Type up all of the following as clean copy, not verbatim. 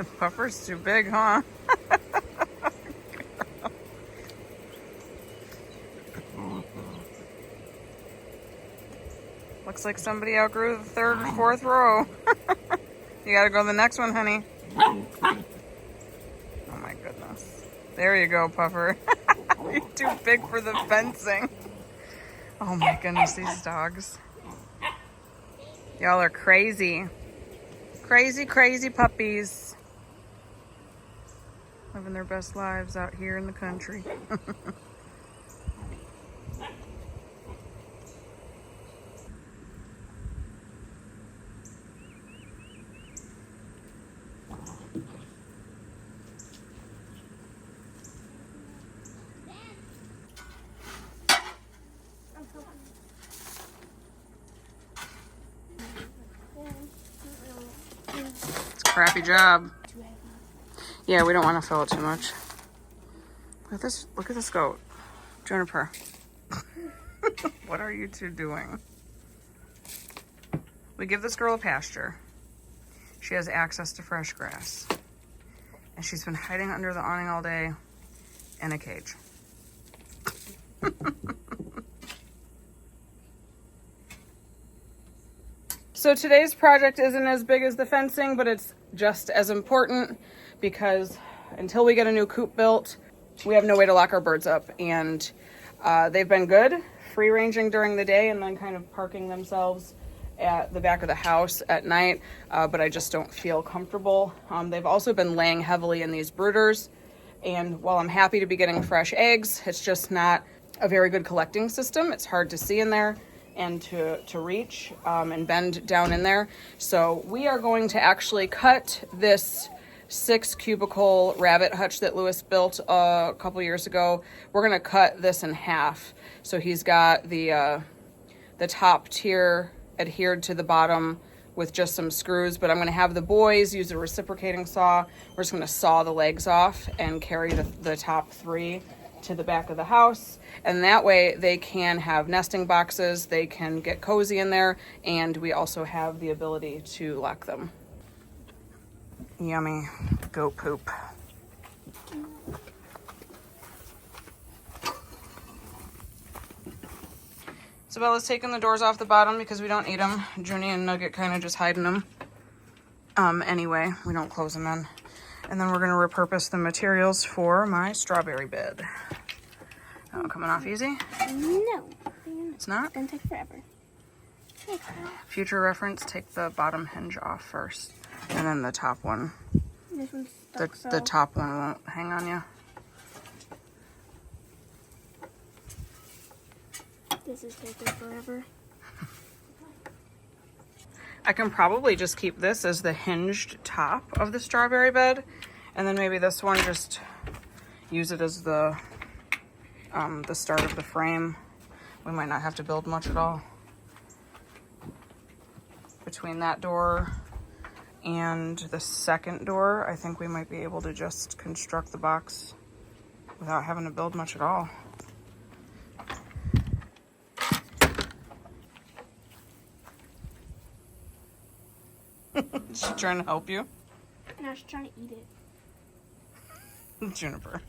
Puffer's too big, huh? Looks like somebody outgrew the third or fourth row. You gotta go to the next one, honey. Oh my goodness. There you go, Puffer. You're too big for the fencing. Oh my goodness, these dogs. Y'all are crazy. Crazy, crazy puppies. Living their best lives out here in the country. It's a crappy job. Yeah, we don't want to fill it too much. Look at this goat. Juniper. What are you two doing? We give this girl a pasture. She has access to fresh grass. And she's been hiding under the awning all day in a cage. So today's project isn't as big as the fencing, but it's just as important because until we get a new coop built, we have no way to lock our birds up. And they've been good, free ranging during the day and then kind of parking themselves at the back of the house at night, but I just don't feel comfortable. They've also been laying heavily in these brooders, and while I'm happy to be getting fresh eggs, it's just not a very good collecting system. It's hard to see in there and to reach and bend down in there. So we are going to actually cut this 6 cubicle rabbit hutch that Lewis built a couple years ago. We're gonna cut this in half. So he's got the top tier adhered to the bottom with just some screws, but I'm gonna have the boys use a reciprocating saw. We're just gonna saw the legs off and carry the top 3 to the back of the house. And that way they can have nesting boxes, they can get cozy in there, and we also have the ability to lock them. Yummy goat poop. Isabella's taking the doors off the bottom because we don't need them. Junie and Nugget kind of just hiding them. Anyway, we don't close them in. And then we're going to repurpose the materials for my strawberry bed. Oh, coming off easy? No. It's not? It's going to take forever. Future reference, take the bottom hinge off first. And then the top one. This one's stuck, The top one won't hang on you. This is taking forever. I can probably just keep this as the hinged top of the strawberry bed. And then maybe this one, just use it as the start of the frame. We might not have to build much at all. Between that door and the second door, I think we might be able to just construct the box without having to build much at all. She's trying to help you? No, she's trying to eat it. Juniper.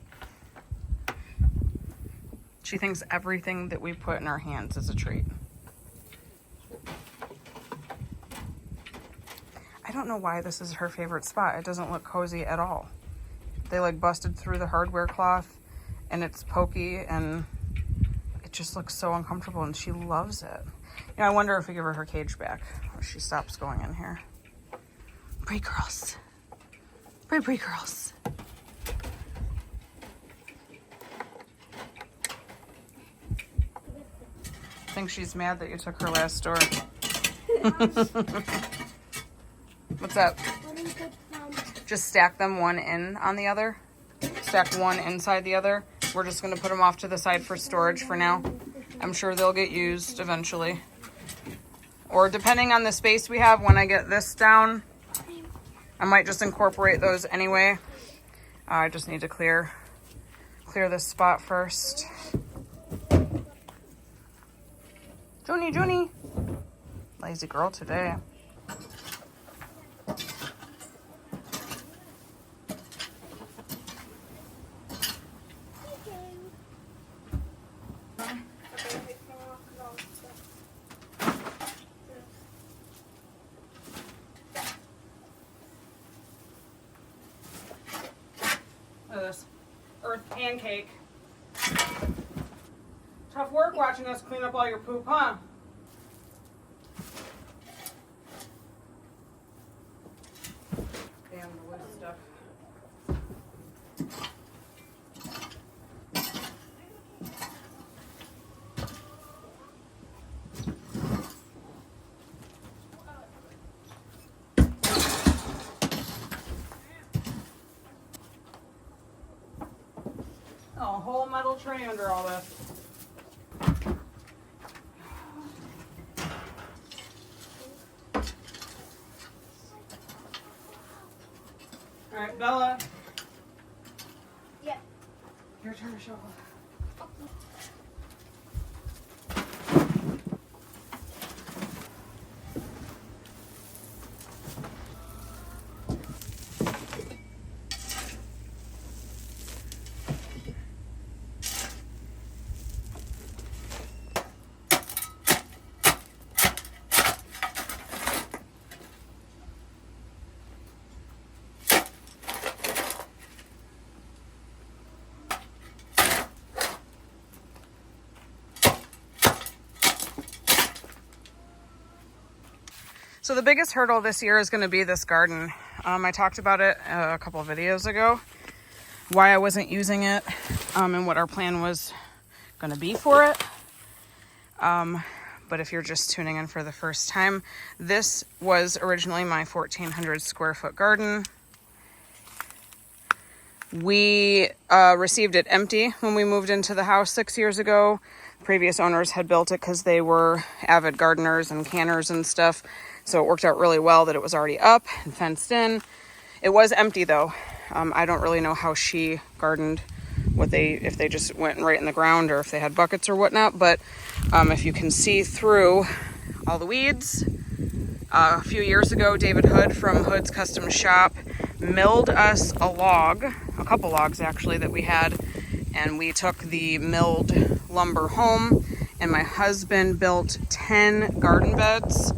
She thinks everything that we put in our hands is a treat. I don't know why this is her favorite spot. It doesn't look cozy at all. They like busted through the hardware cloth and it's pokey and it just looks so uncomfortable and she loves it. You know, I wonder if we give her cage back or she stops going in here. Brie girls. Brie girls. I think she's mad that you took her last door. What's that? Just stack them one in on the other. Stack one inside the other. We're just going to put them off to the side for storage for now. I'm sure they'll get used eventually. Or depending on the space we have, when I get this down, I might just incorporate those anyway. I just need to clear this spot first. Junie. Lazy girl today. pancake. Tough work watching us clean up all your poop, huh? Damn the wood stuff. Oh, a whole metal tray under all this. All right, Bella. Yeah. Your turn to shovel. So the biggest hurdle this year is going to be this garden. I talked about it a couple of videos ago, why I wasn't using it, and what our plan was going to be for it. But if you're just tuning in for the first time, this was originally my 1,400 square foot garden. We received it empty when we moved into the house 6 years ago. Previous owners had built it because they were avid gardeners and canners and stuff. So it worked out really well that it was already up and fenced in. It was empty though. I don't really know how she gardened, if they just went right in the ground or if they had buckets or whatnot. But if you can see through all the weeds, a few years ago, David Hood from Hood's Custom Shop milled us a couple logs actually that we had, and we took the milled lumber home, and my husband built 10 garden beds.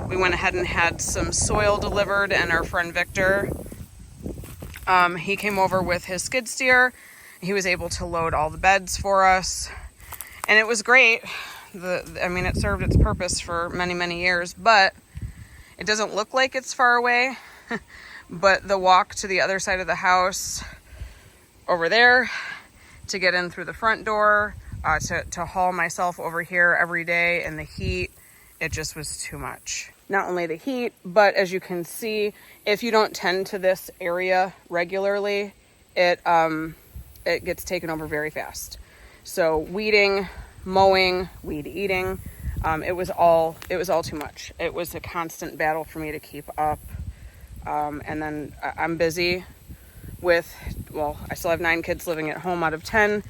We went ahead and had some soil delivered, and our friend Victor, he came over with his skid steer. He was able to load all the beds for us, and it was great. It served its purpose for many, many years, but it doesn't look like it's far away. But the walk to the other side of the house over there to get in through the front door, to haul myself over here every day in the heat, it just was too much. Not only the heat, but as you can see, if you don't tend to this area regularly, it gets taken over very fast. So weeding, mowing, weed eating, it was all too much. It was a constant battle for me to keep up. And then I'm busy with, I still have 9 kids living at home out of 10.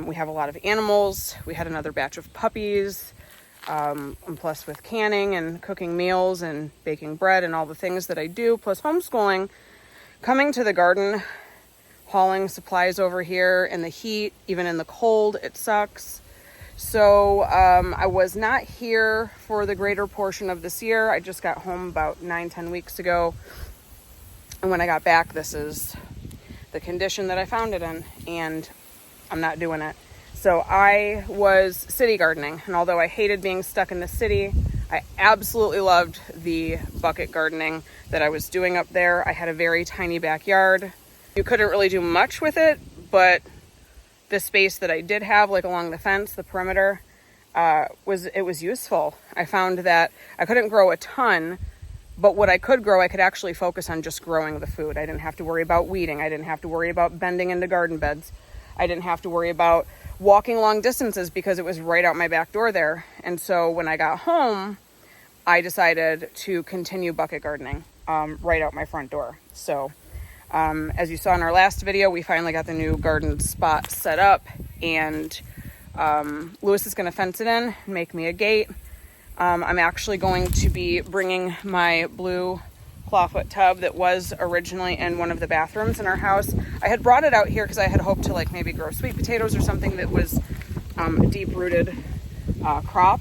We have a lot of animals. We had another batch of puppies. And plus with canning and cooking meals and baking bread and all the things that I do, plus homeschooling, coming to the garden, hauling supplies over here in the heat, even in the cold, it sucks. So I was not here for the greater portion of this year. I just got home about 9-10 weeks ago. And when I got back, this is the condition that I found it in, and I'm not doing it. So I was city gardening, and although I hated being stuck in the city, I absolutely loved the bucket gardening that I was doing up there. I had a very tiny backyard. You couldn't really do much with it, but the space that I did have, like along the fence, the perimeter, was useful. I found that I couldn't grow a ton, but what I could grow, I could actually focus on just growing the food. I didn't have to worry about weeding. I didn't have to worry about bending into garden beds. I didn't have to worry about walking long distances because it was right out my back door there. And so when I got home, I decided to continue bucket gardening right out my front door. So as you saw in our last video, we finally got the new garden spot set up, and Lewis is going to fence it in, make me a gate. I'm actually going to be bringing my blue clawfoot tub that was originally in one of the bathrooms in our house. I had brought it out here because I had hoped to maybe grow sweet potatoes or something that was a deep-rooted crop,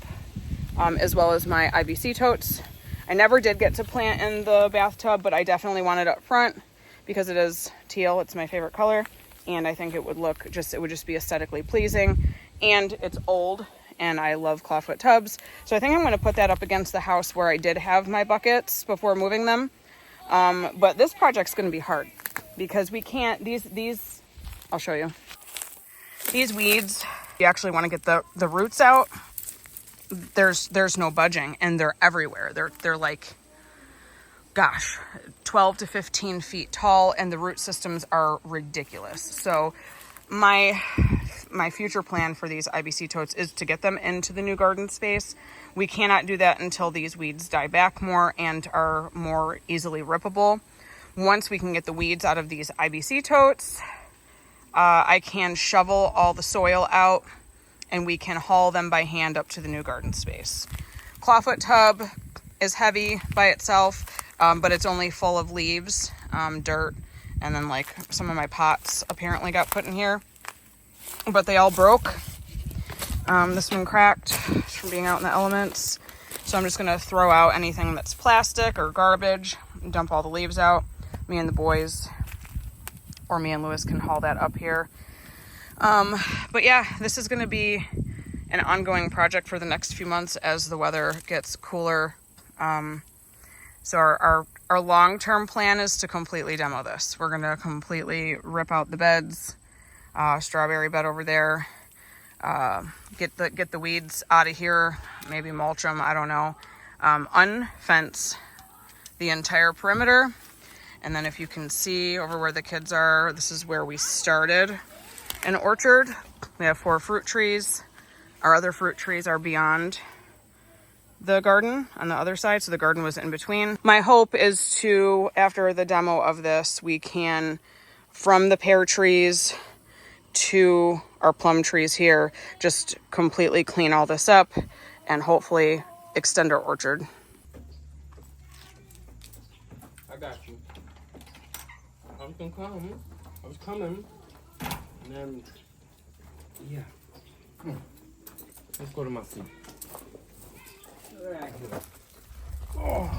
as well as my IBC totes. I never did get to plant in the bathtub, but I definitely want it up front because it is teal. It's my favorite color. and I think it would just be aesthetically pleasing, and it's old, and I love clawfoot tubs. So I think I'm going to put that up against the house where I did have my buckets before moving them. But this project's going to be hard because we can't, these, I'll show you. These weeds, you actually want to get the roots out. There's no budging, and they're everywhere. They're like, gosh, 12 to 15 feet tall, and the root systems are ridiculous. So my future plan for these IBC totes is to get them into the new garden space. We cannot do that until these weeds die back more and are more easily rippable. Once we can get the weeds out of these IBC totes, I can shovel all the soil out and we can haul them by hand up to the new garden space. Clawfoot tub is heavy by itself, but it's only full of leaves, dirt, and then like some of my pots apparently got put in here, but they all broke. This one cracked from being out in the elements. So I'm just gonna throw out anything that's plastic or garbage and dump all the leaves out. Me and the boys, or me and Lewis, can haul that up here. But yeah, this is gonna be an ongoing project for the next few months as the weather gets cooler. So our long-term plan is to completely demo this. We're gonna completely rip out the beds, strawberry bed over there, get the weeds out of here, maybe mulch them, I don't know. Unfence the entire perimeter. And then if you can see over where the kids are, this is where we started an orchard. We have 4 fruit trees. Our other fruit trees are beyond the garden on the other side, so the garden was in between. My hope is to, after the demo of this, we can, from the pear trees to our plum trees here, just completely clean all this up and hopefully extend our orchard. I got you. I was gonna come. I was coming. And then, yeah. Come on. Let's go to my seat. Oh.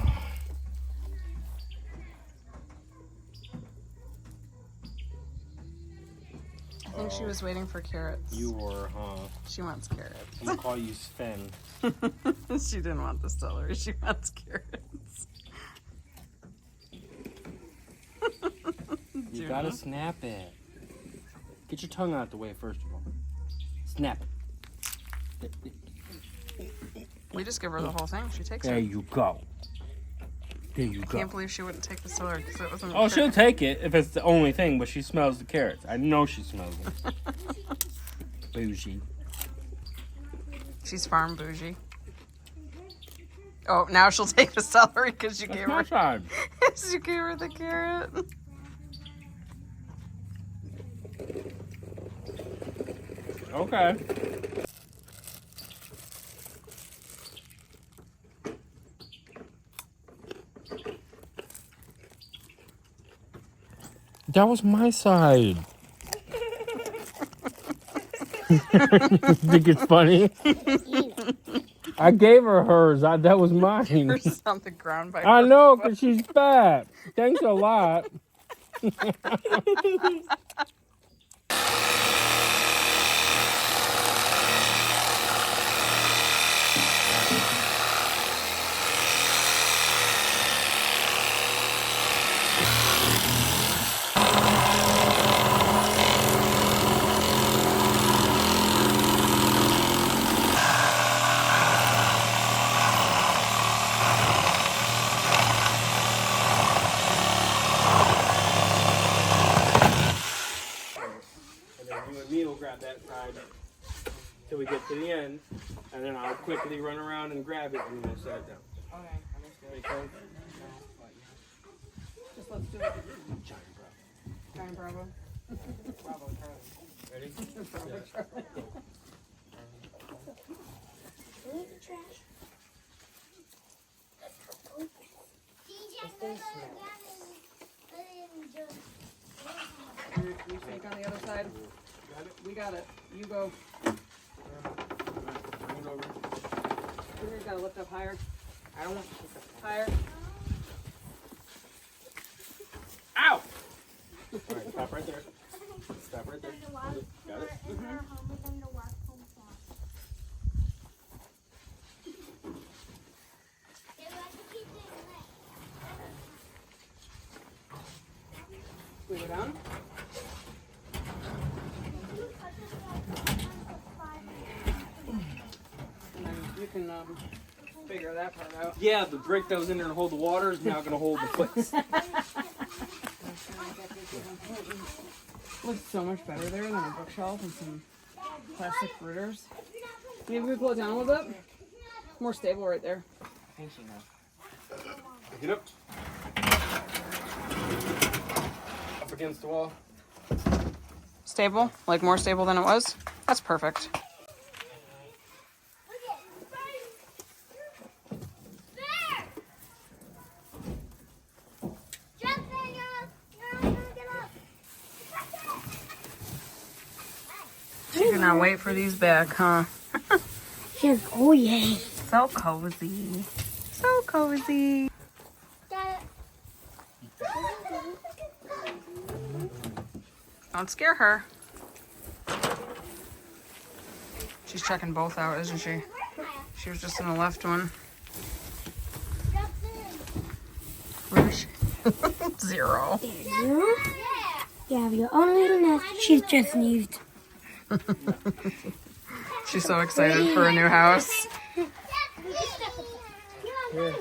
I think she was waiting for carrots. You were, huh? She wants carrots. I'm gonna call you Sven. She didn't want the celery. She wants carrots. You gotta snap it. Get your tongue out the way first of all. Snap it. We just give her the whole thing. She takes There it. you go. There you I go. can't believe she wouldn't take the celery because it wasn't. Oh, she'll take it if it's the only thing, but she smells the carrots. I know she smells them. Bougie. She's farm bougie. Oh, now she'll take the celery because you That's gave my her. side. You gave her the carrot. Okay. That was my side. Think it's funny? I gave her hers. That was mine. Hers on the ground by I her know, foot. because she's fat. Thanks a lot. You and me will grab that side till we get to the end, and then I'll quickly run around and grab it and we'll set it down. Okay, understood. Make sense? Just let's do it. Giant Bravo. Giant Bravo. Bravo Charlie. Ready? Bravo Charlie. Where's the trash? You think on the other side? Got it? We got it. You go. Bring it over. You just gotta lift up higher. I don't want to pick up. Higher. Ow! Alright, stop right there. Stop right there. Got it? We go down. And then you can figure that part out. Yeah, the brick that was in there to hold the water is now going to hold the place. Looks so much better there than a bookshelf and some plastic rooters. Maybe we pull it down a little bit. More stable right there. Get up. Up against the wall. Stable? Like more stable than it was? That's perfect. She cannot wait for these back, huh? She's, oh yeah. So cozy. So cozy. Don't scare her. She's checking both out, isn't she? She was just in the left one. Where is she? 0. You have your own little nest. She's just sneezed. She's so excited for a new house. Here.